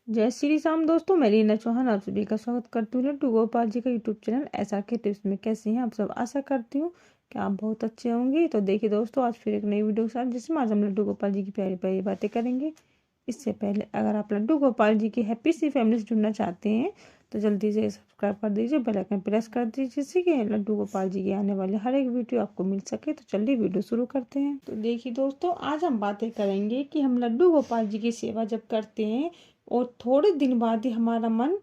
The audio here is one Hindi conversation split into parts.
जय श्री राम दोस्तों, मैं रीना चौहान आप सभी का स्वागत करती हूँ लड्डू गोपाल जी का यूट्यूब चैनल ऐसा के टिप्स में। कैसे हैं आप सब? आशा करती हूँ कि आप बहुत अच्छे होंगे। तो देखिए दोस्तों, आज फिर एक नई वीडियो के साथ जिसमें आज हम लड्डू गोपाल जी की प्यारी प्यारी बातें करेंगे। इससे पहले अगर आप लड्डू गोपाल जी की हैप्पी सी फैमिली से जुड़ना चाहते हैं तो जल्दी से सब्सक्राइब कर दीजिए, बेल आइकन प्रेस कर दीजिए, जिससे कि लड्डू गोपाल जी के आने वाले हर एक वीडियो आपको मिल सके। तो चलिए वीडियो शुरू करते हैं। तो देखिए दोस्तों, आज हम बातें करेंगे कि हम लड्डू गोपाल जी की सेवा जब करते हैं और थोड़े दिन बाद ही हमारा मन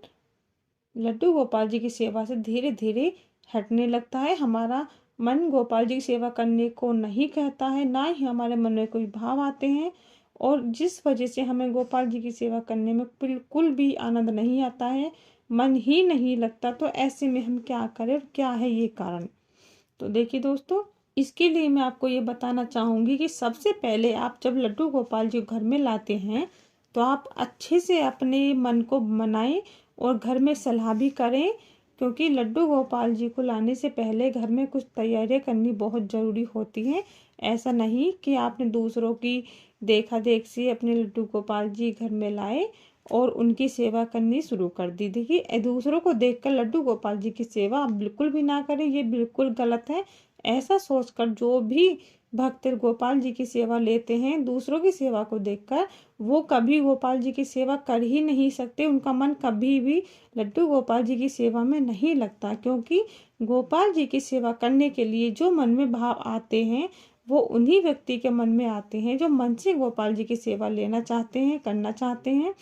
लड्डू गोपाल जी की सेवा से धीरे धीरे हटने लगता है। हमारा मन गोपाल जी की सेवा करने को नहीं कहता है, ना ही हमारे मन में कोई भाव आते हैं, और जिस वजह से हमें गोपाल जी की सेवा करने में बिल्कुल भी आनंद नहीं आता है, मन ही नहीं लगता। तो ऐसे में हम क्या करें, क्या है ये कारण? तो देखिए दोस्तों, इसके लिए मैं आपको ये बताना चाहूँगी कि सबसे पहले आप जब लड्डू गोपाल जी घर में लाते हैं तो आप अच्छे से अपने मन को मनाएं और घर में सलाह भी करें, क्योंकि लड्डू गोपाल जी को लाने से पहले घर में कुछ तैयारियां करनी बहुत ज़रूरी होती हैं। ऐसा नहीं कि आपने दूसरों की देखा देख से अपने लड्डू गोपाल जी घर में लाए और उनकी सेवा करनी शुरू कर दी। देखिए, दूसरों को देखकर लड्डू गोपाल जी की सेवा आप बिल्कुल भी ना करें, ये बिल्कुल गलत है। ऐसा सोचकर जो भी भक्त गोपाल जी की सेवा लेते हैं दूसरों की सेवा को देखकर, वो कभी गोपाल जी की सेवा कर ही नहीं सकते। उनका मन कभी भी लड्डू गोपाल जी की सेवा में नहीं लगता, क्योंकि गोपाल जी की सेवा करने के लिए जो मन में भाव आते हैं वो उन्हीं व्यक्ति के मन में आते हैं जो मन से गोपाल जी की सेवा लेना चाहते हैं, करना चाहते हैं।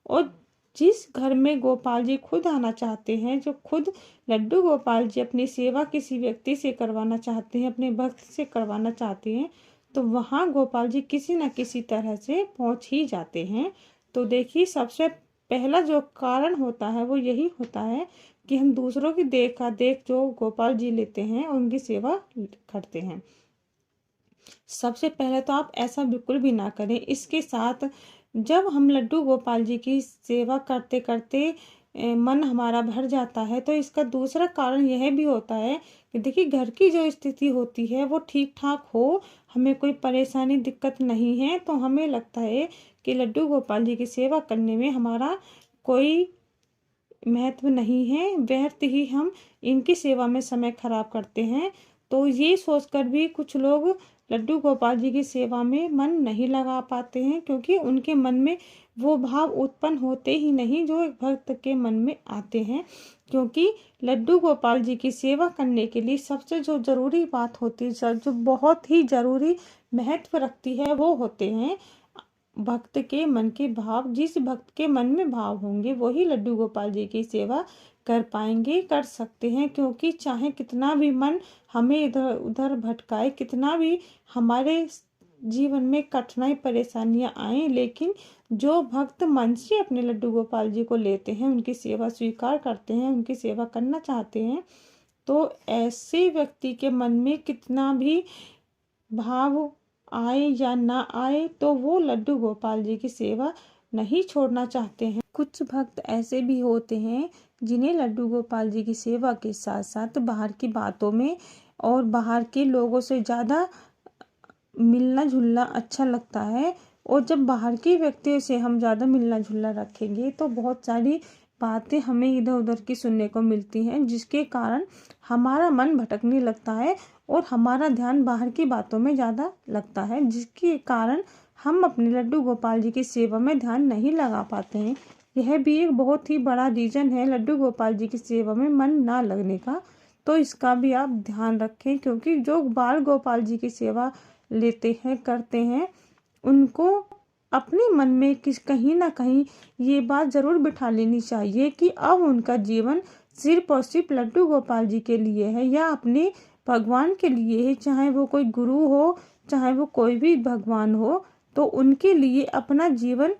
और जिस घर में गोपाल जी खुद आना चाहते हैं, जो खुद लड्डू गोपाल जी अपनी सेवा किसी व्यक्ति से करवाना चाहते हैं, अपने भक्त से करवाना चाहते हैं, तो वहाँ गोपाल जी किसी न किसी तरह से पहुँच ही जाते हैं। तो देखिए, सबसे पहला जो कारण होता है वो यही होता है कि हम दूसरों की देखा देख जो गोपाल जी लेते हैं उनकी सेवा करते हैं। सबसे पहले तो आप ऐसा बिल्कुल भी ना करें। इसके साथ जब हम लड्डू गोपाल जी की सेवा करते करते मन हमारा भर जाता है, तो इसका दूसरा कारण यह भी होता है कि देखिए, घर की जो स्थिति होती है वो ठीक ठाक हो, हमें कोई परेशानी दिक्कत नहीं है, तो हमें लगता है कि लड्डू गोपाल जी की सेवा करने में हमारा कोई महत्व नहीं है, व्यर्थ ही हम इनकी सेवा में समय खराब करते हैं। तो ये सोचकर भी कुछ लोग लड्डू गोपाल जी की सेवा में मन नहीं लगा पाते हैं, क्योंकि उनके मन में वो भाव उत्पन्न होते ही नहीं जो एक भक्त के मन में आते हैं। क्योंकि लड्डू गोपाल जी की सेवा करने के लिए सबसे जो जरूरी बात होती है, जो बहुत ही जरूरी महत्व रखती है, वो होते हैं भक्त के मन के भाव। जिस भक्त के मन में भाव होंगे वही लड्डू गोपाल जी की सेवा कर पाएंगे, कर सकते हैं। क्योंकि चाहे कितना भी मन हमें इधर उधर भटकाए, कितना भी हमारे जीवन में कठिनाई परेशानियां आए, लेकिन जो भक्त मन से अपने लड्डू गोपाल जी को लेते हैं, उनकी सेवा स्वीकार करते हैं, उनकी सेवा करना चाहते हैं, तो ऐसे व्यक्ति के मन में कितना भी भाव आए या ना आए, तो वो लड्डू गोपाल जी की सेवा नहीं छोड़ना चाहते हैं। कुछ भक्त ऐसे भी होते हैं जिन्हें लड्डू गोपाल जी की सेवा के साथ साथ बाहर की बातों में और बाहर के लोगों से ज़्यादा मिलना जुलना अच्छा लगता है। और जब बाहर के व्यक्तियों से हम ज़्यादा मिलना जुलना रखेंगे तो बहुत सारी बातें हमें इधर उधर की सुनने को मिलती हैं, जिसके कारण हमारा मन भटकने लगता है और हमारा ध्यान बाहर की बातों में ज़्यादा लगता है, जिसके कारण हम अपने लड्डू गोपाल जी की सेवा में ध्यान नहीं लगा पाते हैं। यह भी एक बहुत ही बड़ा रीज़न है लड्डू गोपाल जी की सेवा में मन ना लगने का। तो इसका भी आप ध्यान रखें, क्योंकि जो बाल गोपाल जी की सेवा लेते हैं, करते हैं, उनको अपने मन में कहीं ना कहीं ये बात ज़रूर बिठा लेनी चाहिए कि अब उनका जीवन सिर्फ और सिर्फ लड्डू गोपाल जी के लिए है या अपने भगवान के लिए है। चाहे वो कोई गुरु हो, चाहे वो कोई भी भगवान हो, तो उनके लिए अपना जीवन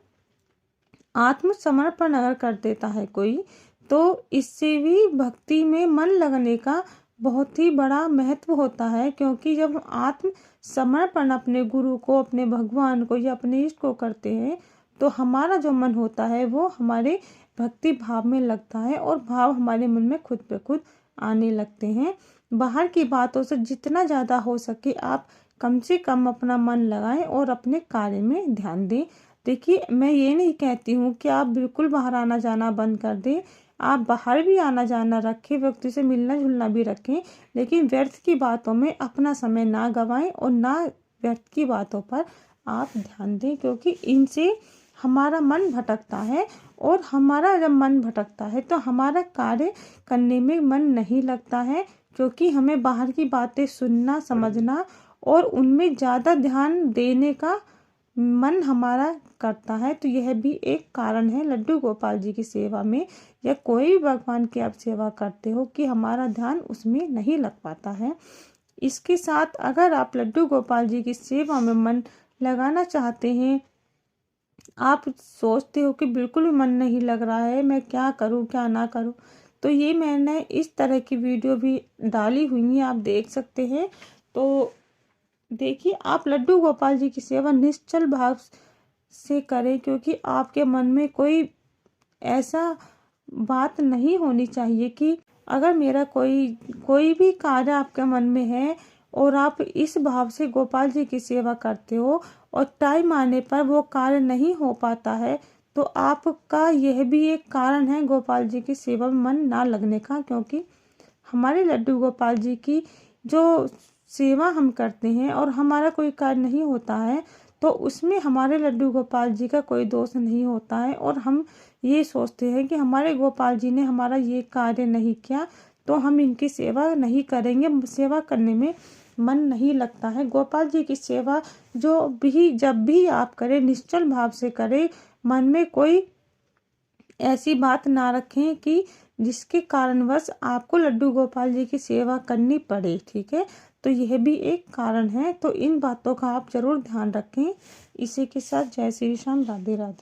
आत्मसमर्पण अगर कर देता है कोई, तो इससे भी भक्ति में मन लगने का बहुत ही बड़ा महत्व होता है। क्योंकि जब आत्म समर्पण अपने गुरु को, अपने भगवान को या अपने इष्ट को करते हैं, तो हमारा जो मन होता है वो हमारे भक्ति भाव में लगता है और भाव हमारे मन में खुद पे खुद आने लगते हैं। बाहर की बातों से जितना ज़्यादा हो सके आप कम से कम अपना मन लगाएं और अपने कार्य में ध्यान दें, देखिए, मैं ये नहीं कहती हूँ कि आप बिल्कुल बाहर आना जाना बंद कर दें। आप बाहर भी आना जाना रखें, व्यक्ति से मिलना जुलना भी रखें, लेकिन व्यर्थ की बातों में अपना समय ना गंवाएं और ना व्यर्थ की बातों पर आप ध्यान दें, क्योंकि इनसे हमारा मन भटकता है और हमारा जब मन भटकता है तो हमारा कार्य करने में मन नहीं लगता है, क्योंकि हमें बाहर की बातें सुनना, समझना और उनमें ज़्यादा ध्यान देने का मन हमारा करता है। तो यह भी एक कारण है लड्डू गोपाल जी की सेवा में या कोई भी भगवान की आप सेवा करते हो कि हमारा ध्यान उसमें नहीं लग पाता है। इसके साथ अगर आप लड्डू गोपाल जी की सेवा में मन लगाना चाहते हैं, आप सोचते हो कि बिल्कुल भी मन नहीं लग रहा है, मैं क्या करूं क्या ना करूं, तो ये मैंने इस तरह की वीडियो भी डाली हुई है, आप देख सकते हैं। तो देखिए, आप लड्डू गोपाल जी की सेवा निश्चल भाव से करें, क्योंकि आपके मन में कोई ऐसा बात नहीं होनी चाहिए कि अगर मेरा कोई भी कार्य आपके मन में है और आप इस भाव से गोपाल जी की सेवा करते हो और टाइम आने पर वो कार्य नहीं हो पाता है, तो आपका यह भी एक कारण है गोपाल जी की सेवा में मन ना लगने का। क्योंकि हमारे लड्डू गोपाल जी की जो सेवा हम करते हैं और हमारा कोई कार्य नहीं होता है, तो उसमें हमारे लड्डू गोपाल जी का कोई दोष नहीं होता है और हम ये सोचते हैं कि हमारे गोपाल जी ने हमारा ये कार्य नहीं किया तो हम इनकी सेवा नहीं करेंगे, सेवा करने में मन नहीं लगता है। गोपाल जी की सेवा जब भी आप करें निश्चल भाव से करें, मन में कोई ऐसी बात ना रखें कि जिसके कारणवश आपको लड्डू गोपाल जी की सेवा करनी पड़े। ठीक है, तो यह भी एक कारण है, तो इन बातों का आप जरूर ध्यान रखें। इसी के साथ जय श्री राम, राधे राधे।